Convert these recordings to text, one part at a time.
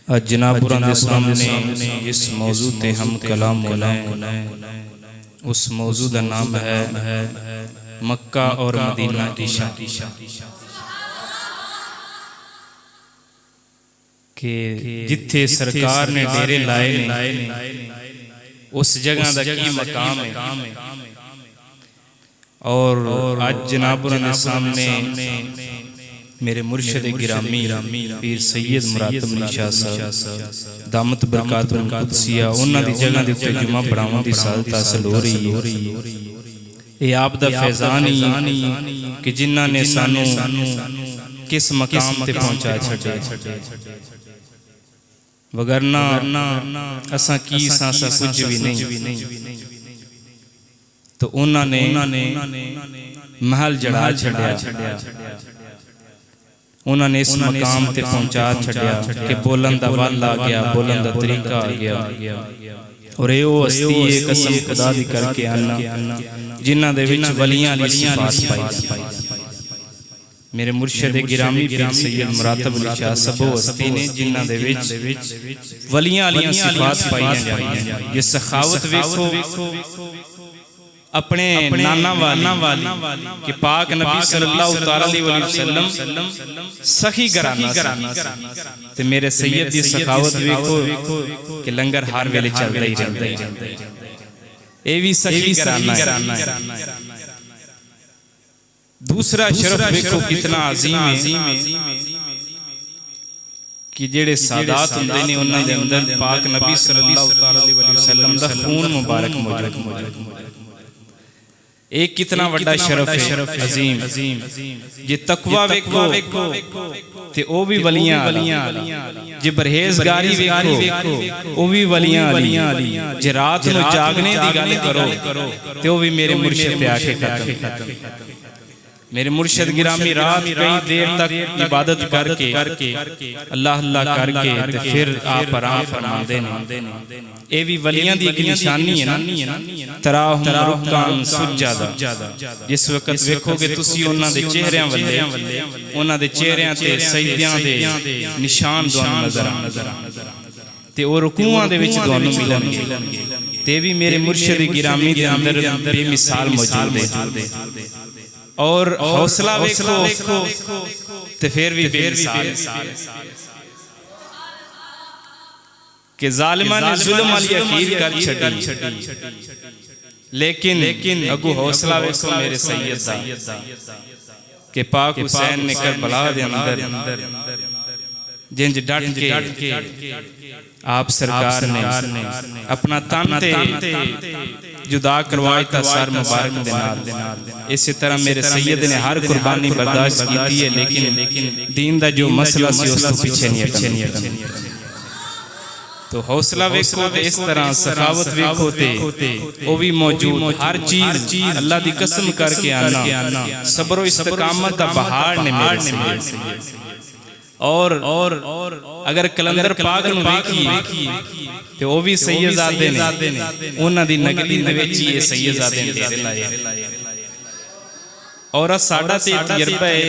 आज जनाबुरां दे सामने जिस मौजू ते हम कलाम होना उस मौजू का नाम है मक्का और मदीना की शान। कि जिथे सरकार ने डेरे लाए ने उस जगह का की मकाम है। और आज जनाबुरां दे सामने मेरे मुर्शद गिरामी पीर सैयद मुरातब अली शाह साहब दामत बरकातुहुल कुदसिया उन्हां दी जगह दे उत्ते जुमा पढ़ाउण दी सादत हासिल हो रही है। ये आप दा फैज़ान ही कि जिन्हां ने सानू किस मकाम ते पहुंचा छड्डिया, वगरना असां की सासा कुछ भी नहीं। तो उन्होंने महल जड़ा छड्डिया, उन्होंने इस मकाम ते पहुंचा छड्डिया कि बोलन दा वल आ गया, बोलन दा तरीका आ गया। और ये वो हस्ती है कसम खुदा दी करके आना जिन्हां दे विच वलियां दी सिफात पाई। मेरे मुर्शद गिरामी पीर सैयद मुरातब अली शाह सब हस्ती ने जिन्हां दे विच वलियां वाली सिफात पाई जांदियां। ये सखावत वेखो अपने नाना वाली कि पाक नबी सल्लल्लाहु अलैहि वसल्लम सखी घराना ते मेरे सैयद दी सखावत वेखो कि लंगर हर वेले चलदा ही रहंदा। ये भी सखी घराना है। दूसरा शरफ वेखो कितना अजीम है कि जेड़े सादात हुंदे ने उन्हां दे अंदर पाक नबी सल्लल्लाहु अलैहि वसल्लम दा खून मुबारक मौजूद। एक कितना बड़ा शरफ है अजीम। जे तकवा वेखो ते ओ भी वलियां वाली, जे परहेजगारी वेखो ओ भी वलियां वाली, जे रात नु जागने दी गल करो ते ओ भी मेरे मुर्शिद पे आके खत्म। मेरे मुर्शिद गिरामी रात कई देर तक इबादत करके अल्लाह अल्लाह करके ते फिर आप आराम फरमांदे ने। ये भी वलियां दी एक निशानी है ना, तराहुम रुकान सुज्जादा। जिस वक्त वेखोगे तुसी उन्हां दे चेहरियां वल्ले उन्हां दे चेहरियां ते सजदियां दे निशान तुहानू नजर आउणगे ते ओ रुकूआं दे विच तुहानू मिलणगे। ते भी मेरे मुर्शिद गिरामी दे अंदर बेमिसाल मौजूद है। और हौसला वेखो ते फिर भी बेमिसाल कि जालिमां ने जुल्म वाली अखीर कर छड़ी, लेकिन अगू हौसला वेखो मेरे सैयद दा कि पाक हुसैन ने करबला दे अंदर जिंज डट के आप सरकार ने अपना तन ते जुदा करवाया था सर मुबारक दे नाल। इसी तरह मेरे सैयद ने हर कुर्बानी बर्दाश्त की है, लेकिन दीन दा जो मसला सी उस तो पीछे नहीं हटना। तो हौसला वेखो ते इस तरह सखावत वेखो ते ओ भी मौजूद। हर चीज अल्लाह दी कसम करके आना सब्र और इस्तिकामत दा बहार ने मेरे से। और अगर कलंदर पाक नूं वेखीए ते ओ भी सैयदजादे ने उन्हां दी नगरी नवेची ये सैयदजादे ने डेरे लाए। और साडा ते तजर्बा है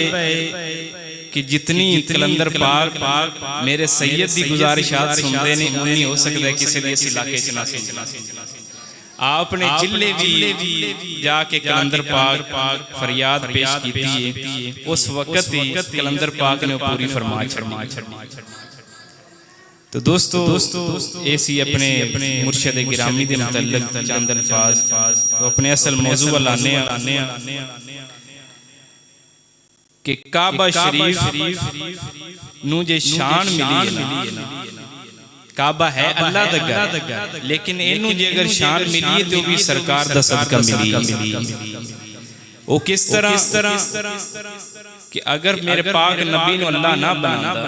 कि जितनी कलंदर पाक मेरे सैयद दी गुजारिशात सुनते ने उन्नी हो सकता है किसी भी इस इलाके च ना सुन। आपने जिले भी जाके कलंदर पाक फरियाद पेश की थी, उस वक्त ही कलंदर पाक ने पूरी फरमा छड़ी। तो दोस्तों ऐसी अपने मुर्शिद गिरामी दे मुतल्लिक चंद अल्फाज तो अपने असल मौजू वाल आने कि काबा शरीफ नू जे शान मिली है ना, काबा है अल्लाह दा घर, लेकिन इनू जे अगर शान मिली है तो भी सरकार दा सदका मिली। वो किस तरह कि अगर मेरे पाक नबी नू अल्लाह ना बनांदा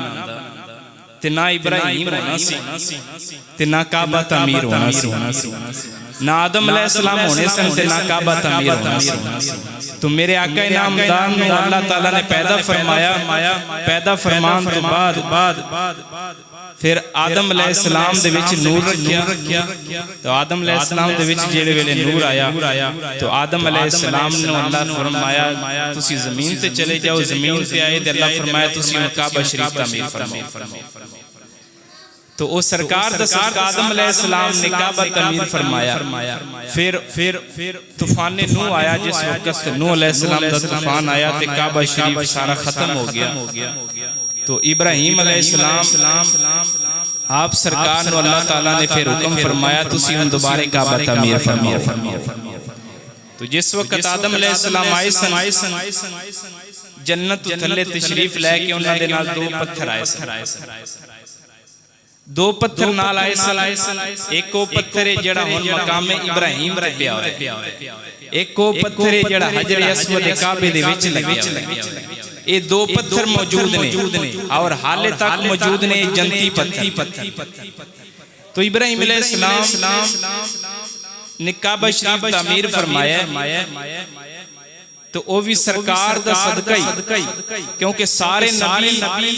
ते ना इब्राहिम होना सी ते ना काबा तामीर होना सी, ना आदम अलैहिस्सलाम होने सन ते ना काबा तामीर होना सी। तो मेरे आका इनामदार ने अल्लाह ताला ने पैदा फरमान तो बाद फिर आदम अलैहिस्सलाम दे विच नूर रखिया। तो आदम अलैहिस्सलाम दे विच जेड़े वेले नूर आया तो आदम अलैहिस्सलाम ने अल्लाह फरमाया तुसी जमीन ते चले जाओ। जमीन ते आए ते अल्लाह फरमाया तुसी काबा शरीफ तामीर फरमाओ। तो वो सरकार दा सदका आदम अलैहिस्सलाम ने काबा तमीर फरमाया। फिर तूफान नूह आया, जिस वक्त नूह अलैहिस्सलाम दा तूफान आया ते काबा शरीफ सारा खत्म हो गया। तो इब्राहिम अलैहिस्सलाम आप सरकार नु अल्लाह ताला ने फिर हुक्म फरमाया तुसी हुण दोबारा काबा तमीर फरमाओ। तो जिस वक्त आदम अलैहिस्सलाम आए सन जन्नत थल्ले तशरीफ लैके उन्हां दे नाल दो पत्थर आए सन। दो पत्थर नाल आए सन। एक वो पत्थर है जेड़ा हुण मकामे इब्राहिम ते पिया होया, एक वो पत्थर है जेड़ा हजर अस्वद काबे दे विच लग्या। ये दो पत्थर मौजूद ने और हाले तक मौजूद ने जन्नती पत्थर। तो इब्राहिम अलैहिस्सलाम ने काबा शरीफ तामीर फरमाया। तो वो भी सरकार दा सदका ही, क्योंकि सारे नबी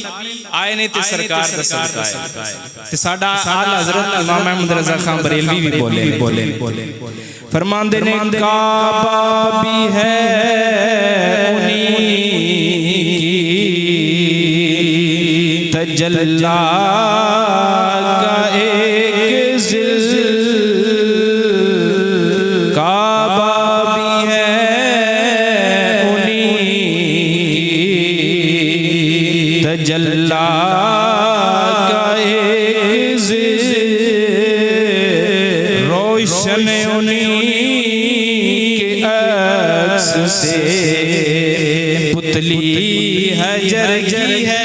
आए ने ते सरकार दा सदका है। ते साडा आला हजरत इमाम अहमद रजा खान बरेलवी भी बोले फरमांदे ने काबा भी है तजल्ला का एक जिल, काबा भी है तजल्ला का एक जिल, रोशन उन्हीं के अक्स से पुतली हजर की है।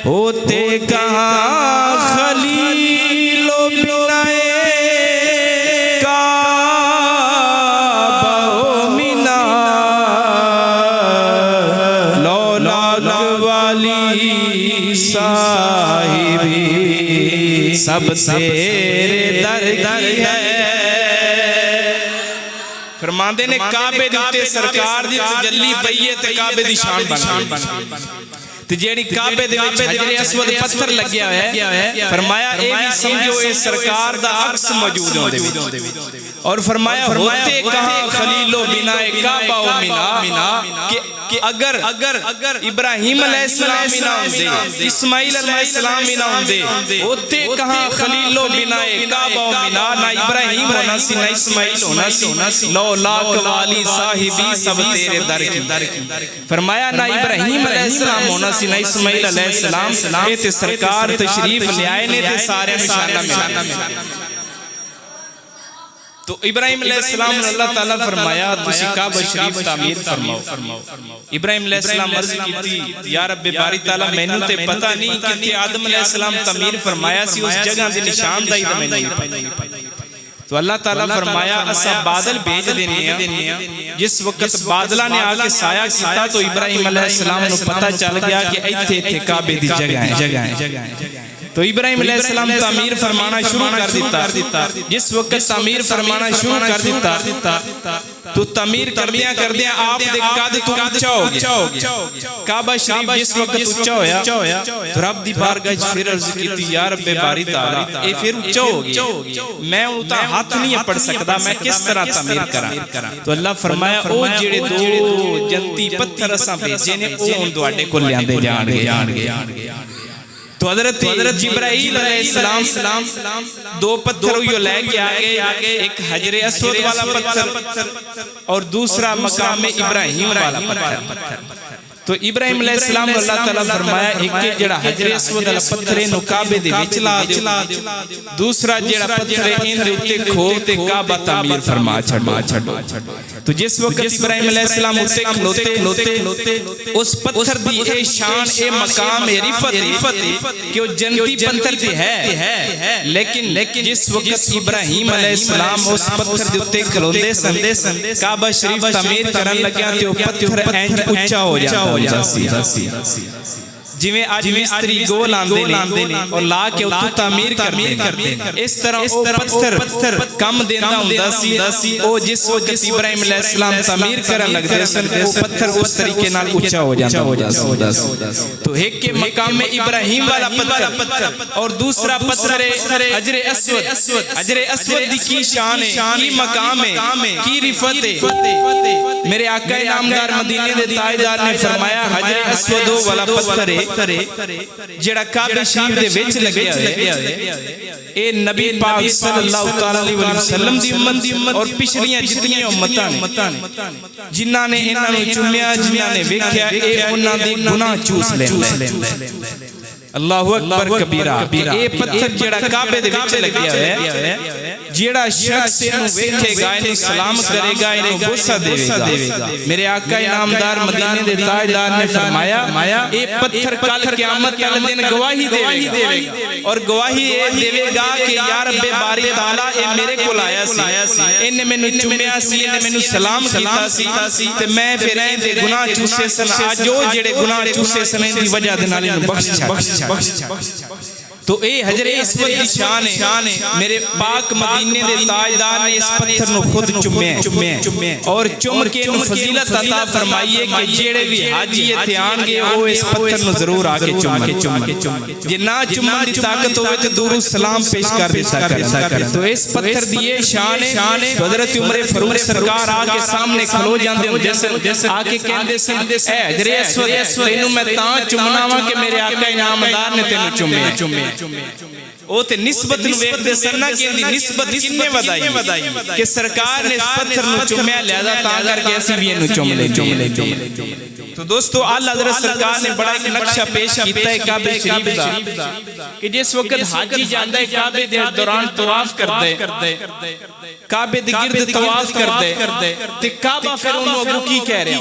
होते कहाँ खलीलो बिनाए काबा मिना, लौलाक वाली साहिबी सब तेरे दर की है। फरमांदे ने काबे दे उत्ते सरकार दी तजल्ली पई है ते काबे दी शान बन ते जेड़ी काबे दे विच हजर अस्वद पत्थर लग्या है। फरमाया ए भी समझो ए सरकार दा अक्स मौजूद होंदे और फरमाया होते कहां खलीलो बिनाए काबा व मिना कि अगर इब्राहिम अलैहिस्सलाम ही ना होंदे, इस्माइल अलैहिस्सलाम ही ना होंदे, होते कहां खलीलो बिनाए काबा व मिना, ना इब्राहिम होना सी ना इस्माइल होना सी, लौलाक वाली साहिबी सब तेरे दर की। फरमाया ना इब्राहिम अलैहिस्सलाम होना सी ना इस्माइल अलैहिस्सलाम, ए ते सरकार तशरीफ ले आए ने ते सारे निशाना मिला। तो इब्राहिम अलैहिस्सलाम ने अल्लाह ताला फरमाया तुसी काबा शरीफ तामीर फरमाओ। इब्राहिम अलैहिस्सलाम अर्ज कीती या रब्बे बारी ताला मैनू ते पता नहीं कि आदम अलैहिस्सलाम तामीर फरमाया सी उस जगह दे निशान दा ही मैनू नहीं पता। तो अल्लाह ताला फरमाया असा बादल भेज देने हैं। जिस वक्त बादला ने आके साया किया तो इब्राहिम अलैहिस्सलाम को पता चल गया कि इत्थे इत्थे काबे दी जगह है। तो इब्राहिम अलैहिस्सलाम तामीर फरमाना शुरू कर दिता। जिस वक्त तामीर फरमाना शुरू कर दिता तो तामीर करदियां आप दे कद तो ऊंचा हो गया। काबा शरीफ जिस वक्त ऊंचा होया तो रब दी बारगाह च फिर अर्ज कीती या रब्बे बारी ताला ए फिर ऊंचा हो गया, मैं उता हाथ नहीं पड़ सकदा, मैं किस तरह तामीर करा। तो अल्लाह फरमाया ओ जेड़े दो जन्नती पत्थर असां भेजे ने ओ हुण तुहाडे कोल लियांदे जाणगे। तो हजरत जिब्राईल अलैहिस्सलाम दो पत्थर उयो लेके आगे, एक हजर अस्वद वाला पत्थर और दूसरा मकाम इब्राहिम वाला पत्थर। तो इब्राहिम अलैहिस्सलाम को अल्लाह ताला फरमाया एक जेड़ा हजर अस्वद वाला पत्थर है नु काबे दे विच ला दियो, दूसरा जेड़ा पत्थर है इन दे उत्ते खोल ते काबा तामीर फरमा छड़ो। तो जिस वक्त इब्राहिम अलैहिस्सलाम उत्ते खलोते उस पत्थर दी ए शान ए मकाम ए रिफत कि वो जन्नती पत्थर ते है, लेकिन जिस वक्त इब्राहिम अलैहिस्सलाम उस पत्थर दे उत्ते खलोंदे सन काबा शरीफ तामीर करन लग्या ते वो पत्थर इंज ऊंचा हो जाता जिवें आज मिस्त्री गोल आंदे ने और ला के उत्ते तामीर करदे ने। इस तरह ओ पत्थर कम देंदा हुंदा सी। ओ जिस वक्त इब्राहिम अलैहिस्सलाम तामीर करन लगदे सन वो पत्थर उस तरीके नाल ऊंचा हो जाता। तो एक के मकाम में इब्राहिम वाला पत्थर और दूसरा पत्थर है हजर अस्वद। हजर अस्वद दी की शान है, की मकाम है, की रिफत है। मेरे आका नामदार मदीने दे ताजदार ने फरमाया हजर अस्वद वाला पत्थर है पत्थर है जेड़ा काबे शरीफ दे विच लग्या होया ए नबी पाक सल्लल्लाहु अलैहि वसल्लम दी उम्मत और पिछलियां जितनी उम्मतां ने जिन्हां ने इन्हां नूं चुम्मिया जिन्हां ने वेख्या ए उन्हां दे गुनाह चूस लैंदा अल्लाहु अकबर कबीरा ए पत्थर जेड़ा काबे दे विच लग्या होया जेड़ा शख्स इनू वेखेगा इनू सलाम करेगा इनू बोसा देवेगा मेरे आका इनामदार मदीने दे ताजदार ने फरमाया ए पत्थर कल क़यामत वाले दिन गवाही देवेगा और गवाही ए देवेगा कि या रब्बे बारी ताला ए मेरे कोल आया सी इन्ने मैनू चुम्मिया सी इन्ने मैनू सलाम कीता सी ते मैं फिर इहदे गुनाह चूसे सन अज ओ जेड़े गुनाह चूसे सन दी वजह दे नाल इनू बख्श तो ए हजरे अस्वद दी शान है मेरे पाक मदीने दे ताजदार ने इस पत्थर नु खुद चुम्मे और चुम के नु फजीलत अता फरमाई है कि जेड़े भी हाजी इत्थे आणगे ओ इस पत्थर नु जरूर आके चुम्मे जे ना चुम्मन दी ताकत होवे ते दूरों सलाम पेश कर दिता करे तो इस पत्थर दी ये शान है हजरत उमर फारूक सरकार आके सामने खलो जांदे हुंदे सन आके कहंदे सन ए हजरे अस्वद तैनू मैं तां चुमना वा कि मेरे आका इनामदार ने तैनू चुम्मे ओ ते निस्बत नु वेखदे सन ना कि इहदी निस्बत किन्ने वधाई कि सरकार ने इस पत्थर नु चुम्मिया लिया तां करके असीं भी इहनू चुम ले तो दोस्तों आला हज़रत सरकार ने बड़ा एक नक्शा पेश किया है काबे शरीफ दा कि जिस वक्त हाजी जांदा है काबे दे दौरान तवाफ करदे काबे दे गिरद तवाफ करदे ते काबा फिर उन्होंने अगू की कह रहा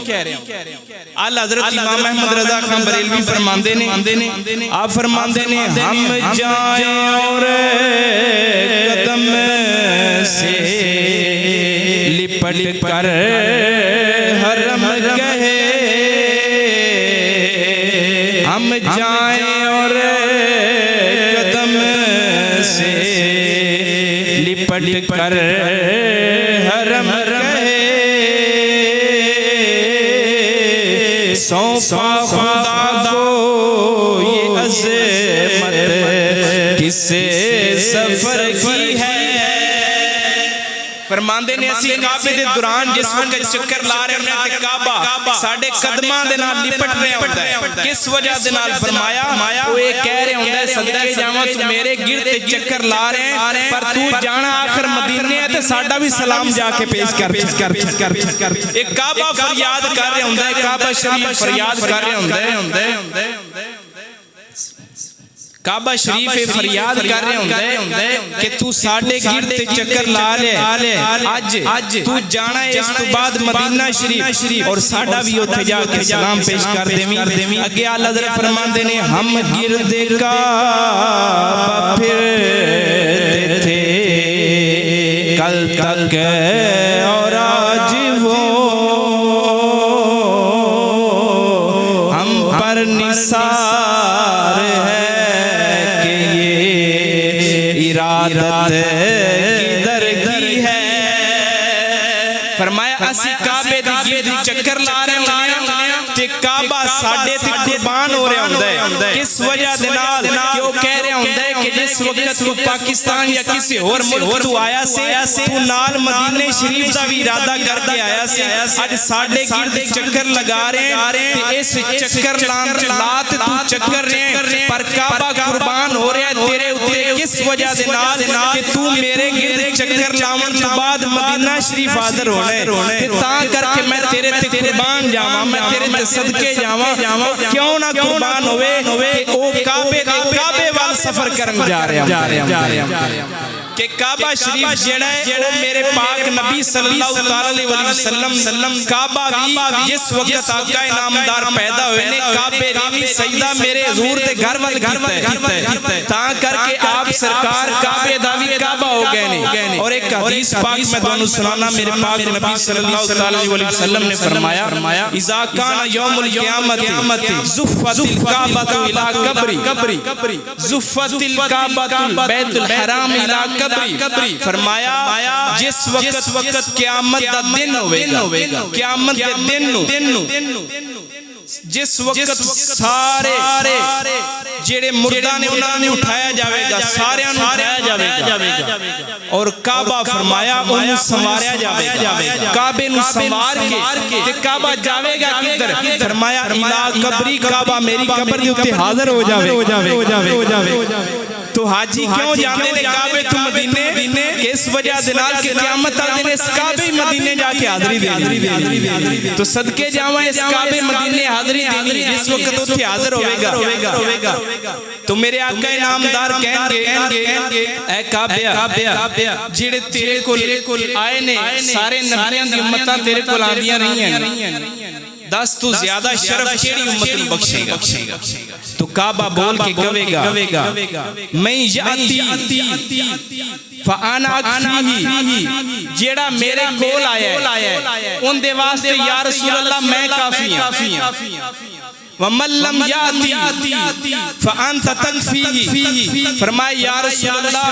आला हज़रत इमाम अहमद रज़ा खान बरेलवी फरमांदे ने आप फरमांदे ने हम जाएं और कदम से लिपट कर हरम कहे हम जाएं और कदम से लिपट कर हरम कहे सौंपा खुदा को ये अज़मत किसे सफर की है फरमांदे ने असी काबे दे दौरान जिस वक्त चक्कर ला रहे होंदे ते काबा साडे कदमां दे नाल लिपट रहा होंदा है किस वजह दे नाल फरमाया वो ये कह रहे होंदा है सदके जावां तू मेरे गिरद चक्कर ला रहे हैं पर तू जाना आखिर मदीने है ते साडा भी सलाम जाके पेश कर एक काबा फरियाद कर रहा होंदा है काबा शरीफ फरियाद कर रहा होंदा है काबा शरीफ फरियाद कर रहे होंदे कि तू साडे गिरद चक्कर ला ले आज तू जाना है इस तो बाद मदीना शरीफ और साडा भी ओथे जाके सलाम पेश कर देवी अगे आला हज़रत फरमांदे ने हम गिरद का फिरते थे कल तक और आज वो हम पर निसार है इरादत किधर की है फरमाया असी काबे दी गिरद चक्कर ला रहे हैं ते काबा साडे ते कुर्बान हो रहा होंदा है किस वजह दे नाल कि वो कह रहा होंदा है कि जिस वक्त तू पाकिस्तान या किसी और मुल्क तू आया से तू नाल मदीने शरीफ दा भी इरादा करके आया से आज साडे गिरद चक्कर लगा रहे हैं ते इस चक्कर लात तू चक्कर रहे पर काबा कुर्बान हो रहा है तेरे उत्ते किस वजह दे नाल कि तू मेरे गिरद चक्कर लावन तो बाद मदीना शरीफ हाजिर होना है तां करके मैं तेरे ते कुर्बान जावां मैं तेरे ते सदके जावां क्यों ना कुर्बान होवे कि ओ काबे वाल सफर करन जा रहे हैं कि काबा शरीफ जेड़ा है वो मेरे पाक नबी सल्लल्लाहु अलैहि वसल्लम काबा भी जिस वक्त आका इनामदार पैदा हुए ने काबे दी सजदा मेरे हुजूर दे घर वाल कीता तां करके आप सरकार काबे दा भी काबा हो गए ने और एक हदीस पाक मैं तुहानू सुनाना मेरे पाक नबी सल्लल्लाहु अलैहि वसल्लम ने फरमाया इज़ा काना यौमुल क़यामत ज़ुफ़्फ़तिल काबतु इला कब्री ज़ुफ़्फ़तिल काबतु बैतुल हराम इला कब्री फरमाया जिस वक्त क़यामत दा दिन होवेगा क़यामत दे दिन जिस वक्त सारे जेड़े मुर्दा ने उन्होंने उठाया जाएगा, सारे उठाया जाएगा और काबा फरमाया उन्हें संवारिया जाएगा। काबे नु संवार के ते काबा जाएगा किधर? फरमाया इला कबरी, काबा मेरी कब्र के उत्ते हाजिर हो जावे। तो हाजी क्यों जाते ने काबे तो मदीने? इस वजह दे नाल के क़यामत वाले दिन इस काबे मदीने जाके हाज़री देनी। तो सदके जावा इस काबे मदीने हाज़री देनी, जिस वक्त उत्थे हाज़िर होवेगा। तो मेरे आका इनामदार कहेंगे ऐ काबे जेड़े तेरे कोल आए ने, सारे नबियां दी उम्मतां तेरे कोल आंदियां रहियां, दस तू ज्यादा शरफ केड़ी उम्मत नूं बख्शेगा? तो काबा बोल के कहेगा मैं याती फ़ाना अक्फीही, जेड़ा मेरे कोल आया है उनदे वास्ते या रसूल अल्लाह मैं काफी हां। वमल्लम याती फ़अंत तकफीही, फरमाया या रसूल अल्लाह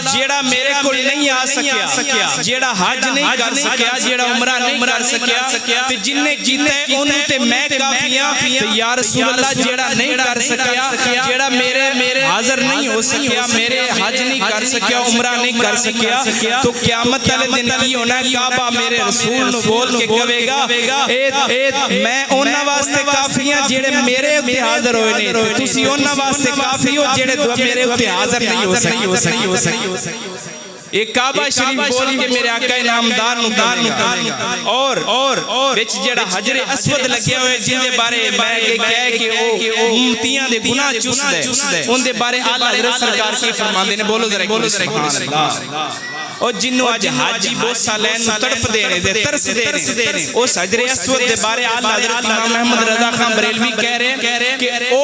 जेड़ा मेरे कोल नहीं आ सकिया, जेड़ा हज नहीं कर सकिया, जेड़ा उमरा नहीं कर सकिया, ते जिन्ने कीते उन्हें ते मैं काफी हां। ते या रसूल अल्लाह जेड़ा नहीं कर सकिया, जेड़ा मेरे हाजिर नहीं हो सकिया, मेरे हज नहीं कर सकिया, उमरा नहीं कर सकिया, तो क़यामत वाले दिन की होना? काबा मेरे रसूल नु बोल के कहेगा मैं उन्हां वास्ते काफी हां जेड़े मेरे उत्ते हाजिर होए ने, तुसी उन्हां वास्ते काफी हो जेड़े मेरे उत्ते हाजिर नहीं हो सकी। एक काबा शरीफ बोल के मेरे आका इनामदार नु कहेगा। और विच जेड़ा हजरे अस्वद लगे हुए जिंदे बारे मैं कह के ओ उम्मतियां दे गुनाह चुसदा है, उनदे बारे आला हज़रत सरकार की फरमांदे ने, बोलो जरा सुभान अल्लाह। और जिन्हों अज हाजी बोसा लैन तड़प देने दे तरस देने उस हजरे अस्वद दे बारे आला हज़रत इमाम अहमद रज़ा खान बरेलवी कह रहे कि ओ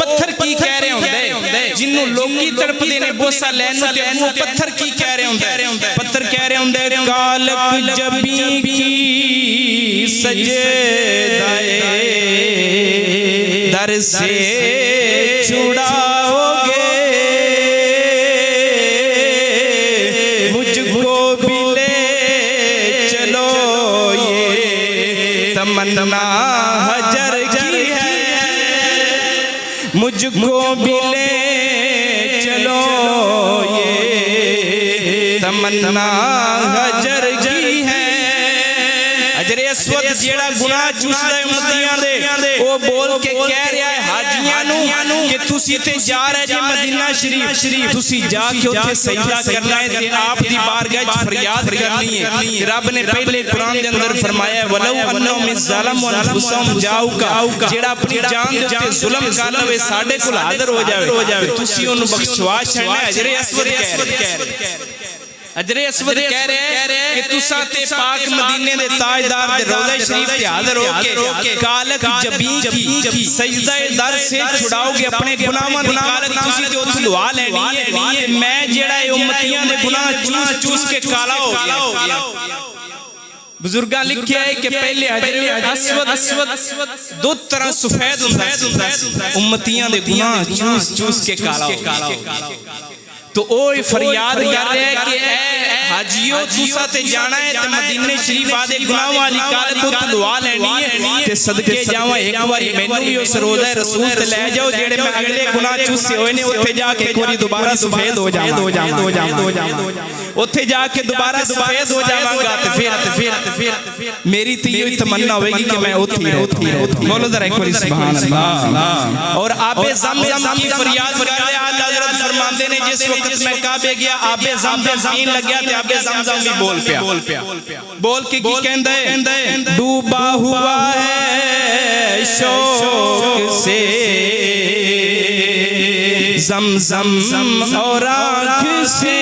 पत्थर की कह रहे होंदे, जिन्हों लोगी तड़प देने बोसा लैन ते वो पत्थर की कह रहे होंदे? पत्थर कह रहे होंदे कालक जबी की सजदाए दर से छुड़ाओगे, मुझको भी ले चलो ये तमन्ना हजर की है, मुझको भी ले चलो ये तमन्ना हजर की है। हजरे अस्वद जेड़ा गुनाह चुसदा उम्मतियां दे ओ बोल के कह रहा है हाजियां नु कि तुसी ते जा रहे जे मदीना शरीफ, तुसी जाके उत्थे सजदा करना है ते आप दी बारगाह च फरियाद करनी है। रब ने पहले कुरान दे अंदर फरमाया वलौ अन्नहुम ज़लमु अनफुसहुम जाऊका, जेड़ा अपनी जान दे उत्ते जुल्म कर लवे साडे कोल हाजिर हो जावे, तुसी ओनु बख्शवा छड़ना। हजरे अस्वद कह रहे हजरे अस्वद कह रहे कि तुसा ते पाक मदीने दे ताजदार दे रोज़ा शरीफ ते हाजिर होके कालक जबी की सजदाए दर से छुड़ाओगे अपने गुनाहां दी कालक तुसी ते उस लुआ लेनी है। मैं जेड़ा उम्मतियां दे गुनाह चूस के काला हो गया। बुजुर्गा लिखिया है कि पहले हजरे अस्वद दो तरह सफेद हुंदा, उम्मतियां दे गुनाह चूस के काला हो गया। तो ओ फरियाद कर रहे हैं कि हाजियो तुसा ते जाना है ते मदीने शरीफ आदे गुनाह वाली कालक तो दुआ लेनी है ते सदके जावा एक बारी मैनू भी उस रोज़ा रसूल ते ले जाओ जेड़े मैं अगले गुनाह चूसे होए ने उत्थे जाके एक बारी दोबारा सफेद हो जावां, उत्थे जाके दोबारा सफेद हो जावांगा ते फिर मेरी तो ये तमन्ना होगी कि मैं उत्थे बोलो जरा एक बारी सुभान अल्लाह। और आबे ज़मज़म की फरियाद कर रहे आला हज़रत फरमाते ने जिस वक्त मैं काबे गया आबे ज़मज़म पीन लग गया ते आबे ज़मज़म भी बोल के की कहंदा है डूबा हुआ है शौक से ज़मज़म और आँख से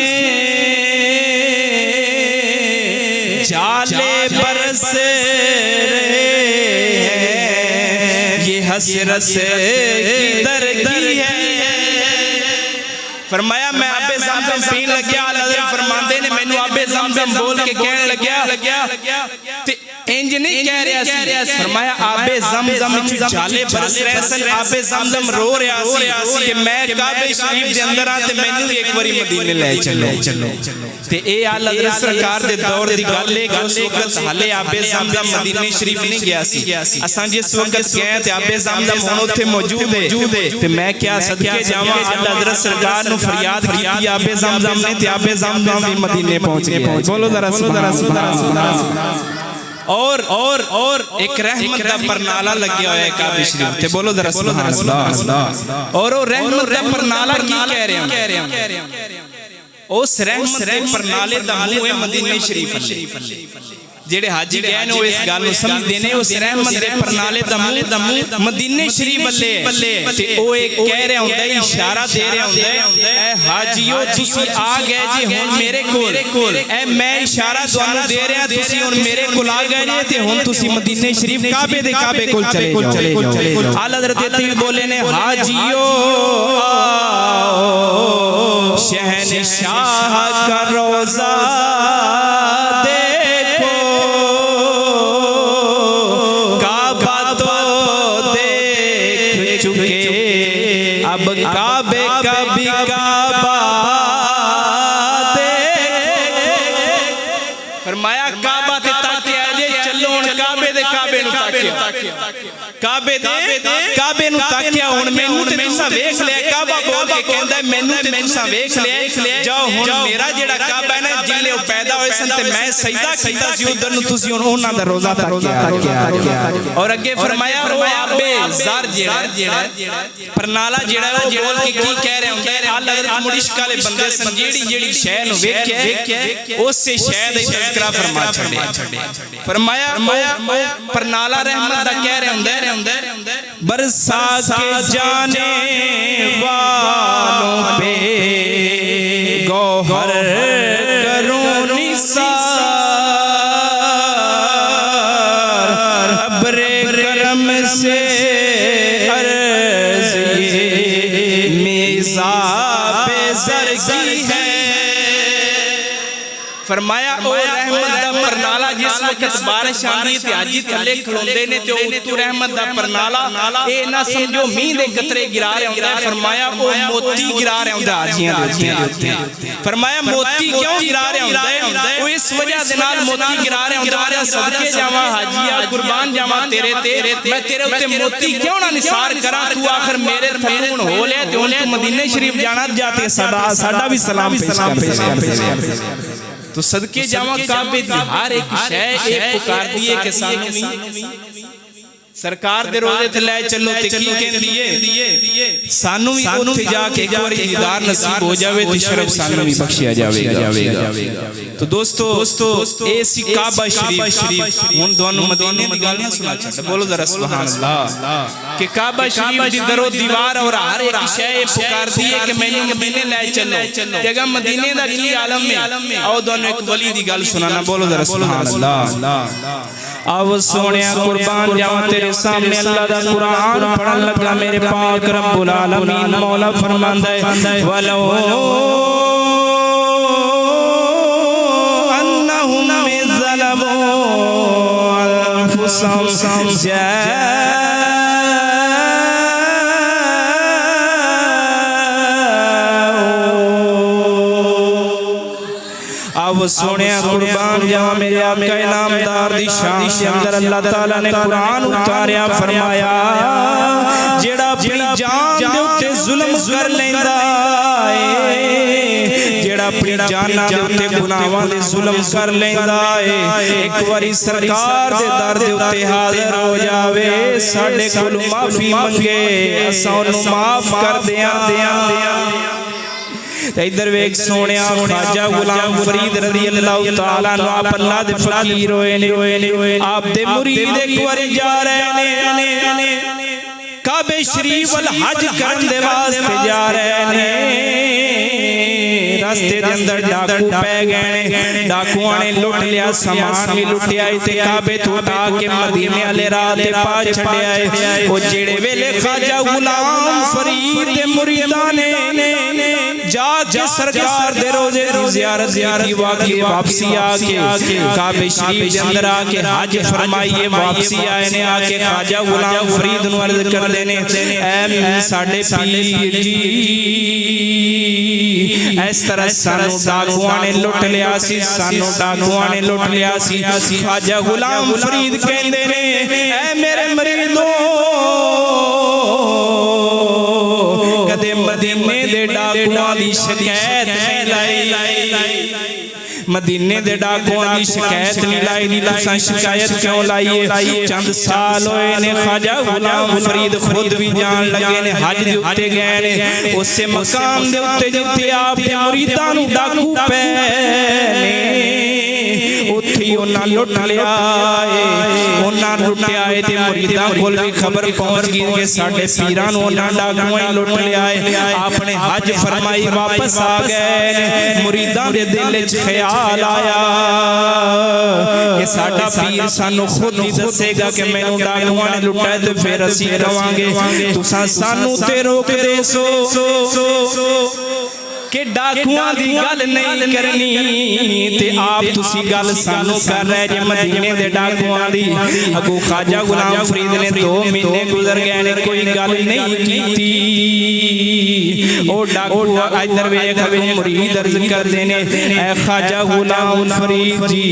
जाले बरस रहे हैं ये हसरत किधर की है। फरमाया मैं आबे ज़मज़म पीन लग गया, हज़रत फरमाते ने मैनू आबे ज़मज़म बोल के कहने लग्या ते इंज नहीं कह रहा सी फरमाया आबे ज़मज़म विच जाले बरस रहे सन आबे ज़मज़म रो रहा सी कि मैं काबे शरीफ दे अंदर आ ते मैनू भी एक बारी मदीने ले चलो ते ए आला हज़रत सरकार दे दौर दी गल है कि उस वक्त हाले आबे ज़मज़म मदीने शरीफ नहीं गया सी असां जिस वक्त गए ते आबे ज़मज़म हुण उत्थे मौजूद है ते मैं क्या सदके जावां आला हज़रत सरकार नु फरियाद की आबे ज़मज़म ने ते आबे ज़मज़म भी मदीने पहुंच गए बोलो जरा सुभान अल्लाह और एक रहमत दा परनाला लग्या होया है काबे शरीफ ते बोलो जरा सुभान अल्लाह और रहमत दा परनाला की कह रहे हैं उस रहमत दे परनाले दा मुंह है मदीने शरीफ जेड़े हाजी गए ने इस गल नु समझदे ने उस रहमत दे परनाले दा मुंह मदीने शरीफ वल्ले ते ओ एक कह रहा हुंदा है इशारा दे रहा हुंदा है ए हाजियो तुसी आ गए जी हुन मेरे कोल ए मैं इशारा तुहानू दे रहा तुसी हुन मेरे कोल आ गए जी ते हुन तुसी मदीने शरीफ काबे कोल चले जाओ आला हज़रत इत्थे बोले ने हाजियो शहनशाह का रोज़ा अब काबे का भी काबा फरमाया काबा ते ताके आजे चलो हुन काबे नु ताकिया काबे नु ताकिया हुन मैनू ते तुसा वेख लिया काबा बोल के कहंदा मैनू ते तुसा वेख लिया जाओ हुन मेरा जेड़ा काबा है ना जिले ओ पैदा होए सन ते मैं सजदा कीता सी उधर नु तुसी हुन ओना दा रोज़ा ताकिया और अगे फरमाया आबे ज़र जेड़ा परनाला जेड़ा वो बोल के की कह रहे हुंदे अल हज़रत मुरिश्क वाले बंदे सन जेड़ी शै नु वेख्या उस शै दा तज़किरा फरमा छड़े फरमाया परनाला रहमत दा कह रहे हुंदे बरसा के जाने वालों पे गौहर करूं निसार अब्रे करम से अर्ज़ ये मिज़ाब ज़रगी है फरमाया ओ रहमत दा परनाला जिस वक्त बारिश आंदी ते हाजी थल्ले खलोंदे ने ते उतों रहमत दा परनाला ए ना समझो मींह दे कतरे गिरा रहा हुंदा है फरमाया ओ मोती गिरा रहा हुंदा हाजियां दे उत्ते फरमाया मोती क्यों गिरा रहा हुंदा है ओ इस वजह दे नाल मोती गिरा रहा हुंदा है सदके जावां हाजिया कुर्बान जावां तेरे ते मैं तेरे उत्ते मोती क्यों ना निसार करां तू आखिर मेरे थल्लों हो लिया ते हुन तू मदीने शरीफ जाना जाते साडा भी सलाम पेश कर तो सदके जावा काबे दी हर एक शै एक पुकार दिए के सानू सरकार दे रोज़े ते ले चलो ते की कहंदी है सानू भी उत्थे जाके एक बार दीदार नसीब हो जावे ते शरफ सानू भी बख्शिया जावेगा तो दोस्तों ए सी काबा शरीफ हुन दोनों मदीने दी गल ना सुना छड़ बोलो जरा सुभान अल्लाह कि काबा शरीफ दी दरो दीवार और हर एक शै पुकार दी है कि मैनू मदीने ले चलो ते अगर मदीने दा की आलम है आओ दोनों एक वली दी गल सुनाना बोलो जरा सुभान अल्लाह अब सोनिया कुर्बान जावा तेरे सामने अल्लाह दा कुरान पढ़न लगा मेरे पाक रब्बुल आलमीन मौला फरमांदा है वलो अन्नहुम ज़लमू अनफुसहुम अब सोनिया कुर्बान जावा मेरे आका इनामदार दी शान दे अंदर अल्लाह ताला ने कुरान उतारिया फरमाया जेड़ा अपनी जान दे उत्ते जुल्म कर लेंदा है जेड़ा अपनी जाना दे उत्ते गुनाहां दे जुल्म कर लेंदा है एक बारी सरकार दे दर दे उत्ते हाजिर हो जावे साडे कोल माफी मंगे असां ओनू माफ कर दियां इधर वेख सोनिया ख्वाजा गुलाम फरीद रज़ी अल्लाह तआला अन्हु आप अल्लाह दे फकीर होए ने आप दे मुरीद एक बारी जा रहे ने काबे शरीफ वल हज करन दे वास्ते जा रहे ने रास्ते दे अंदर डाकू पै गए डाकुआं ने लुट लिया सामान भी लुटिया ते काबे तो उठा के मदीने वाले राह ते पा छड़िया है ओ जेड़े वेले ख्वाजा गुलाम फरीद दे मुरीदां ने जाके सरकार दे रोजे दी ज़ियारत की वाकई वापसी आके काबे शरीफ के अंदर आके हज फरमाइए वापसी आए ने आके ख्वाजा गुलाम फरीद नूं अर्ज़ कर देने ऐ साडे पीर जी इस तरह सानू डाकुआं ने लुट लिया सी सानू डाकुआं ने लुट लिया सी ख्वाजा गुलाम फरीद कहंदे ने ऐ मेरे मरीदों कदे मदीने दे डाकुआं दी शिकायत नहीं लाई मदीने दे डाकुआं दी शिकायत नहीं लाई नी तुसां शिकायत क्यों लाईए चंद साल होए ने ख्वाजा गुलाम फरीद खुद भी जान लगे ने हज दे उत्ते गए ने उसे मकाम दे उत्ते जिथे आप दे मुरीदां नूं डाकू पै ने उत्थे उन्हां लुट लिया उन्हां लुटिया है ते मुरीदां कोल भी खबर पहुंच गई कि साडे पीरां नूं उन्हां डाकुआं ही लुट लिया है आपने हज फरमाई वापस आ गए मुरीदां दे दिल च ख्याल आया कि साडा पीर सानू खुद ही दसेगा कि मैनू डाकुआं ने लुटा है ते फिर असीं कवांगे तुसां सानू ते रोक दे सो कि डाकुआं दी गल नहीं करनी ते आप तुसी गल सानू कर रहे जे मदीने दे डाकुआं दी अगू ख्वाजा गुलाम फरीद ने 2 महीने गुजर गए ने कोई गल नहीं कीती ओ डाकू इधर वेख मुरीद अर्ज कर देने ऐ ख्वाजा गुलाम फरीद जी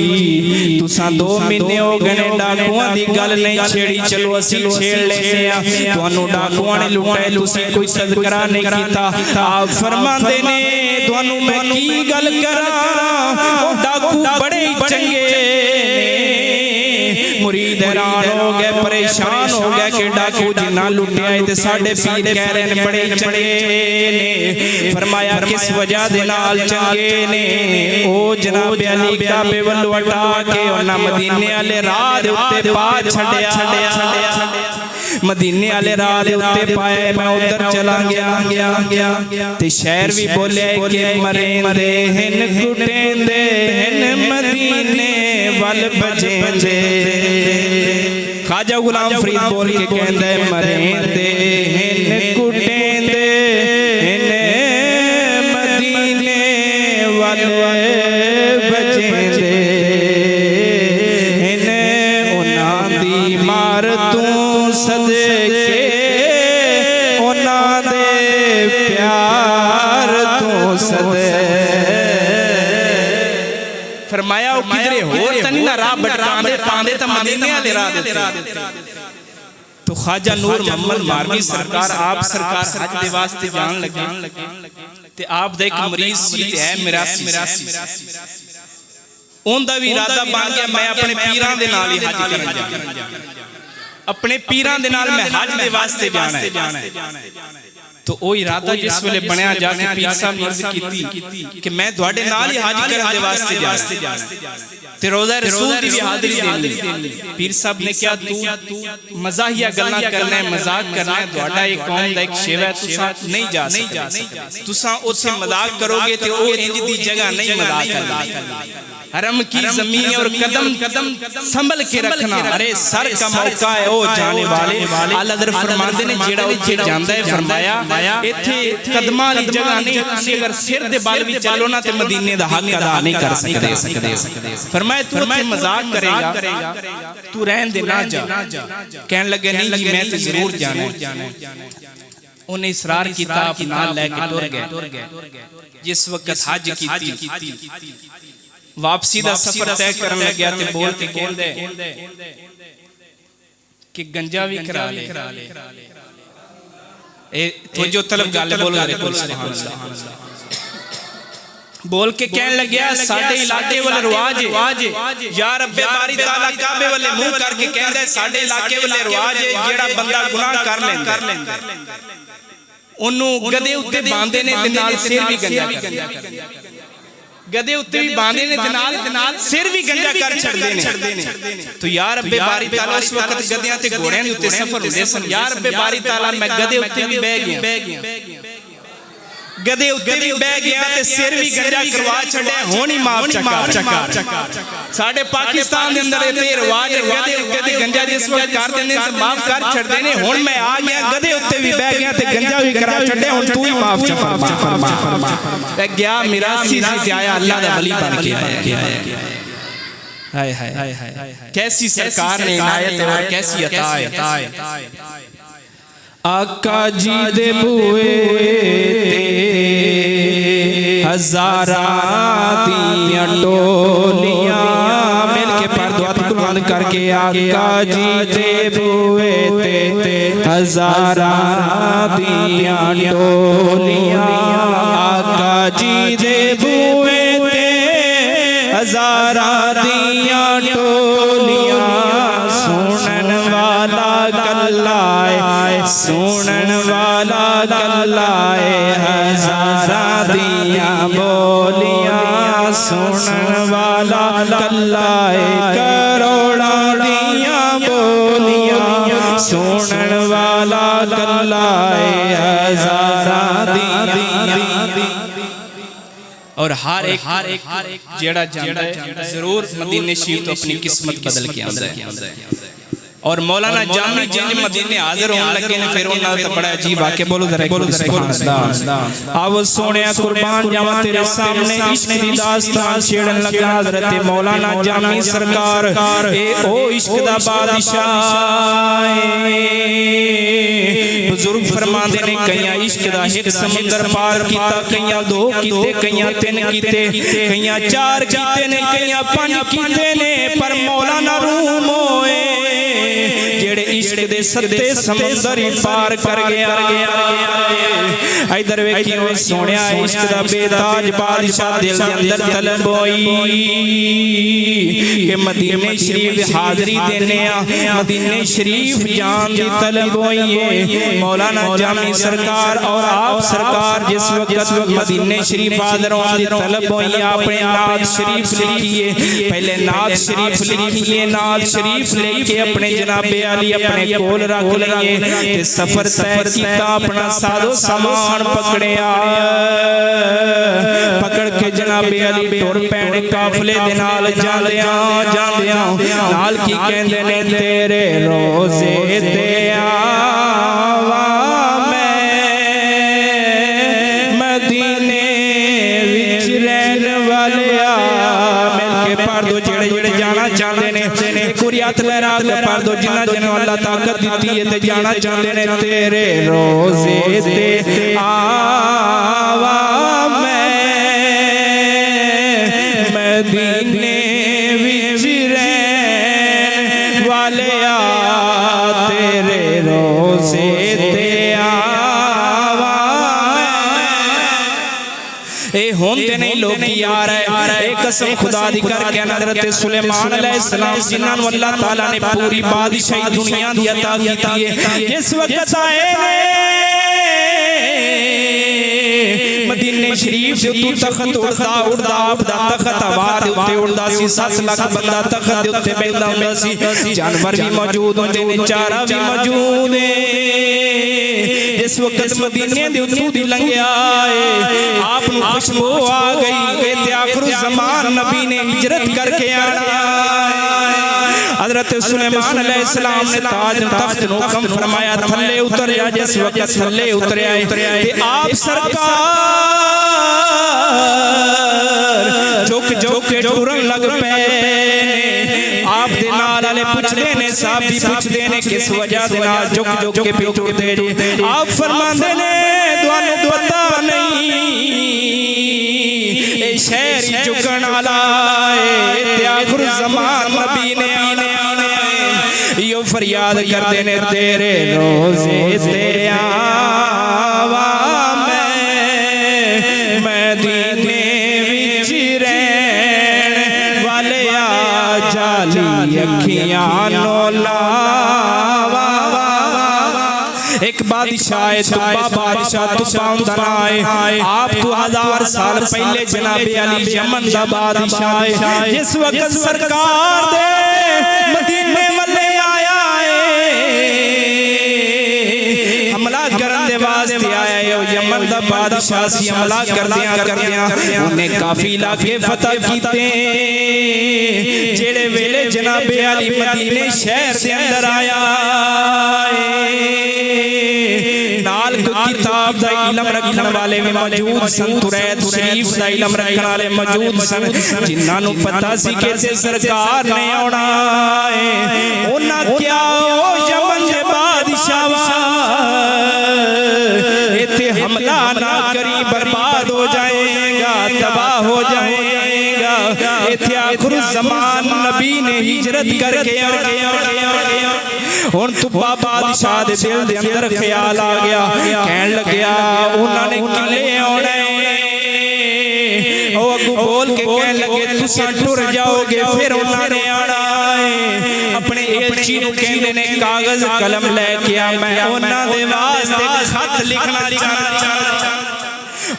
तुसां 2 महीने हो गए डाकुआं दी गल नहीं छेड़ी चलो असीं छेड़ लेने आ तुहानू डाकुआं ने लुटाए तुसी कोई तज़किरा नहीं कीता आप फरमांदे ने तुहानू मैं की गल करां डाकू बड़े चंगे मुरीद हैरान हो गए परेशान हो गए कि डाकू जिन्ना लुटिया है ते साडे पीर कह रहे ने बड़े चंगे ने फरमाया किस वजह दे नाल चंगे ने ओ जनाब अली काबे वल्लों हटा के उन्हां मदीने वाले राह दे उत्ते पा छड्या मदीने वाले राह दे उत्ते पाए मैं उधर चला गया ते शहर भी बोले कि मरेंदे हिन कुटेंदे हिन मदीने वल बजेंदे ख्वाजा गुलाम फरीद बोल के कहंदा है मरेंदे हिन कुटेंदे हिन मदीने वल बजेंदे हिन उन्हां दी मार तू सदके उन्हां दे प्यार तू सदे फरमाया ओ किधरे होर तनी ना राह भटकांदे पांदे ता मदीने वाले राह दे तो ख्वाजा नूर मोहम्मद मारवी सरकार आप सरकार हज दे वास्ते जान लगे ते आप दा एक मरीज सी है 82 ओंदा भी इरादा बन गया मैं अपने पीरां दे नाल ही हज करन जाना अपने पीरां दे नाल मैं हज दे वास्ते जाना है तो ओ इरादा जिस वेले बनया जाके पीर साहब ने अर्ज कीती कि मैं तुहाडे नाल ही हज करन दे वास्ते जाना ते रोज़ा रसूल दी भी हाज़री देनी पीर साहब ने क्या तू मज़ाहिया गल्लां करना है मजाक करना है तुहाडा एक कौम दा एक शेवा है तुसां नहीं जा सकदे तुसां उत्थे मजाक करोगे ते ओ इंज दी जगह नहीं मजाक करनी हरम की ज़मीन और कदम कदम संभल के रखना अरे सर का मौका है ओ जाने वाले आला हज़रत फरमांदे ने जेड़ा उत्थे जांदा है फरमाया इत्थे कदमां दी जगह नहीं तुसीं अगर सिर दे बल भी चलो ना ते मदीने दा हक अदा नहीं कर सकदे फरमाया तू उत्थे मजाक करेगा तू रहन दे ना जा कहन लगे नहीं जी मैं ते जरूर जाना है उन्हें इसरार किया अपना लेके टुर गए जिस वक्त हज कीती वापसी दा सफर तय करन लग्या ते बोल के कहंदे कि गंजा भी करा ले ए तो जो तलब गल बोल रहे सुभान अल्लाह बोल के कहन लग्या साडे इलाके वाले रिवाज या रब्बे बारी ताला काबे वाले मुंह करके कहंदा साडे इलाके वाले रिवाज जेड़ा बंदा गुनाह कर लेंदा ओनू गधे उत्ते बांधे ने ते नाल सिर भी गंजा गधे उत्ते भी बांधे ने ते नाल सिर भी गंजा कर छड़दे ने तो यार रब्बे बारी ताला उस वक्त गधियां ते घोड़ियां दे उत्ते सफर हुंदे सन यार रब्बे बारी ताला मैं गधे उत्ते भी बैठ गया गधे उत्ते भी बह गया ते सिर भी गंजा करवा छड़े होनी माफ चका साडे पाकिस्तान दे अंदर ते रिवाज गधे उत्ते दी गंजा जिस वक्त कर देने ते माफ कर छड़दे ने हुन मैं आ गया गधे उत्ते भी बह गया ते गंजा भी करा छड़े हुन तू ही माफ फरमा गया मिरासी से आया अल्लाह दा वली बन के आया। हाय हाय हाय कैसी सरकार ने इनायत और कैसी अता है। आका जी दे बुए हजारा दियां टोलियां मिल के पर्दो बुलंद करके आका जी दे बुए ते हजारा दियां टोलियां आका जी दे बुए ते हजारा दियां टोलियां सुनन वाला कल्लाए सुनन वाला कल्लाए हजारा दियां बोलियां सुनन वाला कल्लाए करोड़ा दियां बोलियां सुनन वाला कल्लाए हजारा दियां। और हर एक जेड़ा जांदा है जरूर मदीने शरीफ तो अपनी किस्मत बदल के आंदा है। और मौलाना जामी जिन मदीने हाजिर होने लगे ने फिर उन्हां दा बड़ा अजीब वाकया बोलो जरा सुभान अल्लाह। आओ सोनिया कुर्बान जावा तेरे सामने इश्क दी दास्तान छेड़न लगा हजरत मौलाना जामी सरकार ए ओ इश्क दा बादशाह बुजुर्ग फरमांदे ने कईयां इश्क दा एक समुंदर पार कीता कईयां दो कीते कईयां तीन कीते कईयां चार कीते ने कईयां पांच कीते ने पर मौलाना रूम होए जेड़े इश्क दे सत्ते समुंदर ही पार कर गया। इधर वेखियो सोनिया इश्क दा बेताज बादशाह दिल दे अंदर तलब होई कि मदीने शरीफ हाज़री देने आ मदीने शरीफ जान दी तलब होई। मौलाना जामी सरकार और आप सरकार जिस वक्त मदीने शरीफ हाज़र होने दी तलब होई अपने नात शरीफ लिखिए पहले नात शरीफ लिखिए नात शरीफ लेके अपने जनाबे अली अपने कोल रख लिए ते सफर तय कीता अपना साजो सामान पकड़िया पकड़ के जनाबे अली टुर पैण काफले दे नाल जांदियां नाल की कहंदे ने तेरे रोज़े ते आवा मैं मदीने विच रहन वालिया मिल के पढ़ दो जेड़े जेड़े जाना चाहते ने कुरियात लहरा के पढ़ दो जिन्ना जिन्हों अल्लाह ताकत दी है ते जाना चाहते ने तेरे रोज़े ते आवा मदीने विच रहन वालिया तेरे रोज़े ते आवा ए होंदे नहीं लोग यार है एक कसम खुदा दी करके हज़रत सुलेमान अलैहिस्सलाम जिन्हां नूं अल्लाह ताला ने पूरी बादशाही दुनिया दी अता की है जिस वक्त आए मदीने शरीफ दे उत्ते तख्त उड़दा उड़दा आपदा तख्त हवा दे उत्ते उड़दा सी 7 लाख बंदा तख्त दे उत्ते बैठा हुंदा सी जानवर भी मौजूद होंदे ने चारा भी मौजूद है। जिस वक्त मदीने दे उत्ते दी लंघिया आप नूं खुशबू आ गई ते आखिर ज़मान नबी ने हिजरत करके आना हज़रत सुलेमान अलैहिस्सलाम ने ताज तख्त नूं कम फरमाया थल्ले उतरिया जिस वक्त थल्ले उतरिया ते आप सरकार झुक के टुरन लग पे आप दे नाल वाले पुछदे ने साहबी पुछदे ने किस वजह दे नाल झुक के टुरदे जे आप फरमांदे ने तुहानू पता नहीं ए शहर झुकण वाला है ते आखिर ज़मान नबी ने आने यो फरियाद करदे ने तेरे रोज़े ते आवा मैं मदीने विच रहन वालिया जाली अखियां नो लावा। एक बादशाह तुबा बादशाह तुबा हुंदा नाए आप 2000 साल पहले जनाबे अली यमन दा बादशाह जिस वक्त सरकार दे मदीने वाले आया है हमला करन दे वास्ते आया है यमन दा बादशाह सी हमला करदियां उन्हें काफी इलाके फतह कीते जेड़े वेले जनाबे अली मदीने शहर दे अंदर आया नाल किताब दा इल्म रखण वाले भी मौजूद सन तुरैत शरीफ दा इल्म रखण वाले मौजूद सन जिन्हां नूं पता सी कि इत्थे सरकार ने आउणा है उन्हां क्या ओ यमन दे बादशाह इत्थे हमला ना करी बर्बाद हो जाएगा तबाह हो जाएगा इत्थे आखिर ज़मान नबी ने हिजरत करके हुण तुब्बा बादशाह दे दिल दे अंदर ख्याल आ गया कहन लग्या उन्हां ने किले आउणे ओ अगू बोल के कहन लगे तुसां टुर जाओगे फिर उन्हां ने आना है अपने एलची नूं कहंदे ने कागज कलम लेके आ मैं उन्हां दे वास्ते खत लिखना चाहना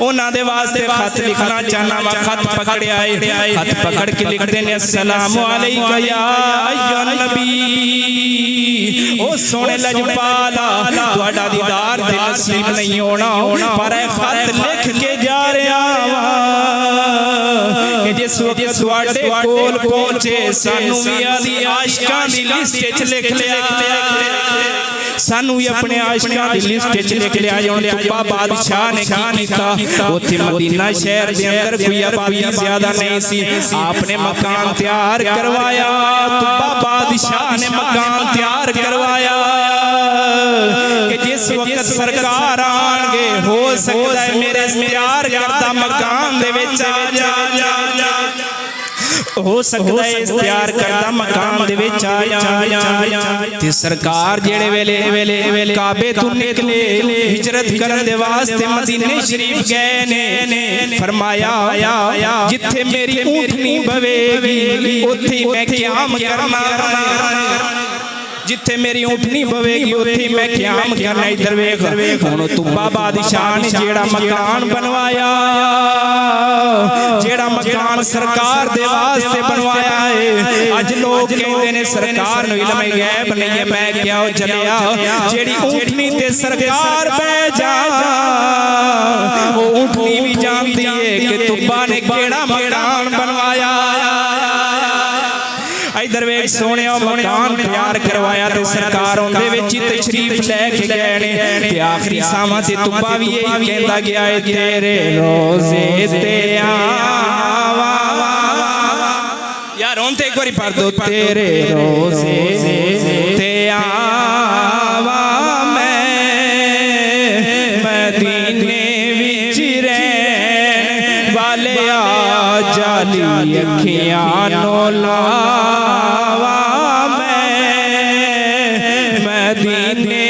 उन्हां दे वास्ते खत लिखना चाहना वा खत पकड़ आए खत पकड़ के लिखते ने अस्सलाम अलैका या अय्युहन नबी ओ सोने लजपाला तुहाडा दीदार ते नसीब नहीं होना पर खत लिख के जा रहा जिस वक्त तुहाडे कोल पहुंचे सानू भी आदी आशिकां दी लिस्ट विच लिख लिया सानू भी अपने आशिकां दी लिस्ट विच लिख लिया तुब्बा बादशाह ने की कीता उत्थे मदीना शहर दे अंदर कोई आबादी ज्यादा नहीं सी आपने मकान तैयार करवाया तुब्बा बादशाह ने मकान तैयार करवाया कि जिस वक्त सरकार आणगे हो सकता है मेरे तैयार करदा मकान दे विच आ जा हो सकता है इख्तियार करदा मकाम दे विच आया ते सरकार जेड़े वेले काबे तो निकले हिजरत करन दे वास्ते मदीने शरीफ गए ने फरमाया जिथे मेरी ऊँटनी बवेगी उथे मैं क़याम करना जिथे मेरी ऊँटनी बवेगी उथे मैं क़याम करना इधर वेख हुण तुब्बा बादशाह ने जेड़ा मकान बनवाया जेड़ा मकान सरकार दे वास्ते बनवाया है अज लोग कहंदे ने सरकार नूं इल्म गैब नहीं है मैं क्या चलिया जेड़ी ऊँटनी ते सरकार बैठ जा वो ऊँटनी भी जानती है कि तुब्बा ने केड़ा मकान बनवाया इधर वेख सोने मकान तैयार करवाया ते सरकार उहदे विच तशरीफ लैके गए ने ते आखिरी सावां ते तुब्बा भी यही कहंदा गया है तेरे रोज़े ते आवा यार हुण ते एक बारी पढ़ दो तेरे रोज़े ते आवा मैं मदीने विच रहन वाले आ जाली अखियां नो लावा मैं मदीने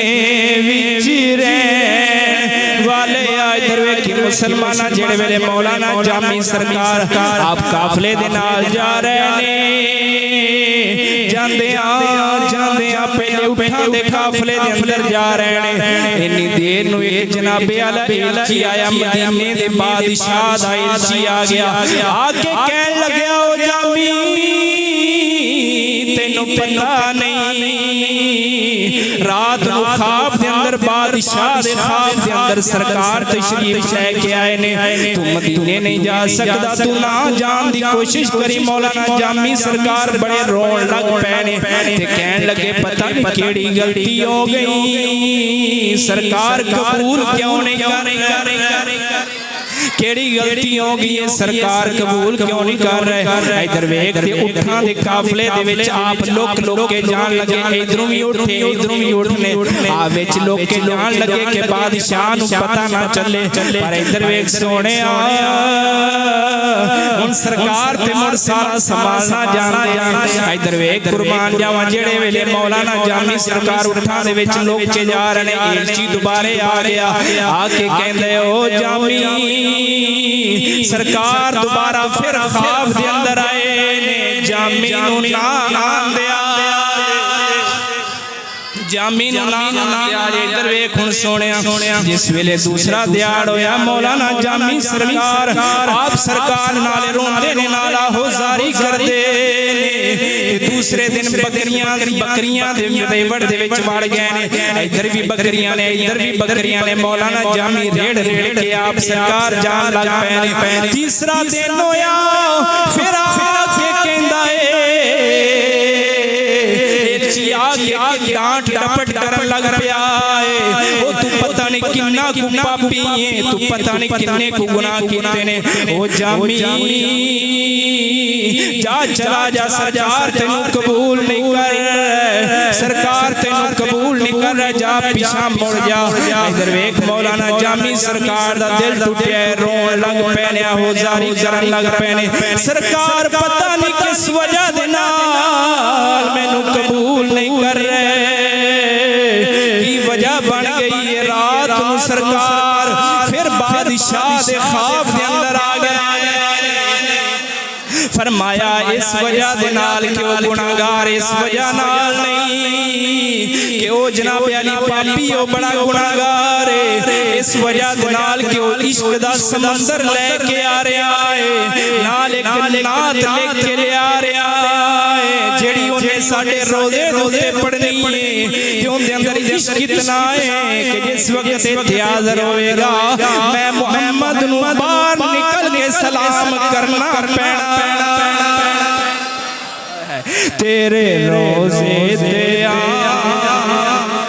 विच रहन वाले आ इधर वेखी मुसलमाना जेड़े वेले मौलाना जामी सरकार आप काफले दे नाल जा रहे ने जांदे आ पहले उठां दे काफले दे अंदर जा रहे ने इन्नी देर नूं एक जनाबे आला इल्ची आया मदीने दे बादशाह दा इल्ची आ गया आके कहन लग्या ओ जामी तेनू पता नहीं रात नूं ख्वाब दे अंदर बादशाह दे ख्वाब दे अंदर सरकार तशरीफ लेके आए ने तू मदीने नहीं जा सकदा तू ना जान दी कोशिश करी मौलाना जामी सरकार बड़े रोन लग पे ने ते कहन लगे पता नहीं केड़ी गलती हो गई सरकार कबूल क्यों नहीं कर केड़ी गलती हो गई है सरकार कबूल क्यों नहीं कर रहे इधर वेख ते उठां दे काफले दे विच आप लोग के जान लगे इधरों भी उठे इधरों भी उठने आ विच लोग के जान लगे कि बादशाह नूं पता ना चले पर इधर वेख सोने हुण सरकार ते मुड़ सारा संभालना जानदे इधर वेख कुर्बान जावां जेड़े वेले मौलाना जामी सरकार उठां दे विच लोग के जा रहे ने एलची दोबारे आ गया आके कहंदे ओ जामी सरकार दोबारा फिर ख्वाब दे अंदर आए ने जामी नूं ना आन दिया जामी नूं नाम लिया। इधर वेख हुण सोहणिया जिस वेले दूसरा दिहाड़ होया मौलाना जामी सरकार आप सरकार नाल रोंदे ने नाल आहोजारी करदे ने। दूसरे दिन बकरियां दे रेवड़ दे विच वड़ गए ने। इधर भी बकरियां ने इधर भी बकरियां ने। मौलाना जामी रेड़ रेड़ के आप सरकार जान लग पे। तीसरा दिन होया फिर आके कहंदा है डांट डपट करन लग पिया है। ओ तू पता नहीं किन्ना कु पापी है, तू पता नहीं किन्ने कु गुनाह कीते ने। ओ जामी जा चला जा सरकार तेनू कबूल नहीं कर, सरकार तेनू कबूल नहीं कर, जा पीछा मुड़ जा। इधर वेख मौलाना जामी सरकार दा दिल टूटिया रोन लग पैने आहोजारी करन लग पैने। सरकार पता नहीं किस वजह दे नाल मैनू कबूल नहीं कर रहे की वजह बन गई है। रात नूं सरकार फिर बादशाह दे ख्वाब दे अंदर आ गए। फरमाया इस वजह दे नाल कि वो गुनाहगार इस वजह नाल नहीं कि वो जनाब अली पापी वो बड़ा गुनाहगार है। इस वजह दे नाल कि वो इश्क दा समंदर लेके आ रहा है, नाल एक नात लेके आ रहा है जेड़ी उन्हें साडे रोजे रोजे पढ़नी है कि उनके अंदर इश्क इतना है कि जिस वक्त से हाज़िर होएगा मैं मुहम्मद नूं बाहर निकल के सलाम करना पैना तेरे रोजे ते आ।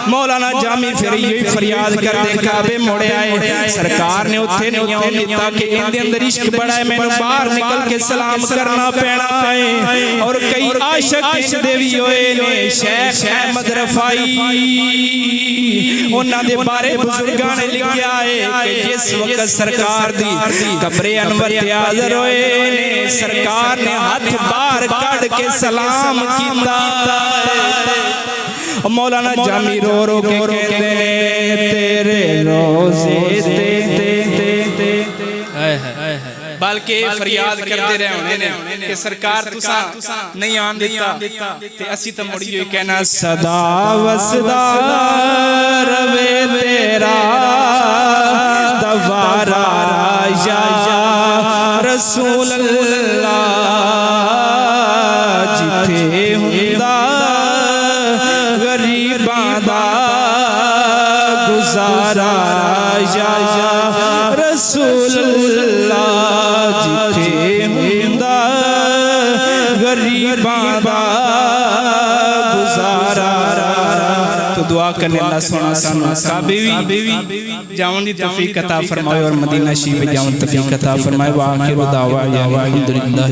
मौलाना जामी फिर यही फरियाद करते काबे मुड़े आए। सरकार ने उत्थे नहीं आउण दिता कि इनके अंदर इश्क बड़ा है, मैनू बाहर निकल के सलाम करना पैना है। और कई आशिक इनदे भी होए ने। शेख अहमद रफाई उन्हां दे बारे बुजुर्गां ने लिखिया है कि जिस वक्त सरकार दी कब्रे अनवर ते हाज़िर होए ने सरकार ने हाथ बाहर कढ़ के सलाम कीता। मौलाना जामी रो रो के कहते ने तेरे रोजे ते बल्कि फरियाद करते रहे होने ने कि सरकार तुसा नहीं आन दिता ते असी तो मुड़ियो कहना सदा वसदा रवे तेरा दवारा या रसूल अल्लाह जिथे हुंदा गुजारा या रसूल अल्लाह जिथे हुंदा गरीबां दा गुजारा। तो दुआ करने अल्लाह सोना सानू काबे भी जावन दी तौफीक अता फरमाए और मदीना शरीफ जावन तौफीक अता फरमाए। वा आखिर दावा या अल्हम्दुलिल्लाह।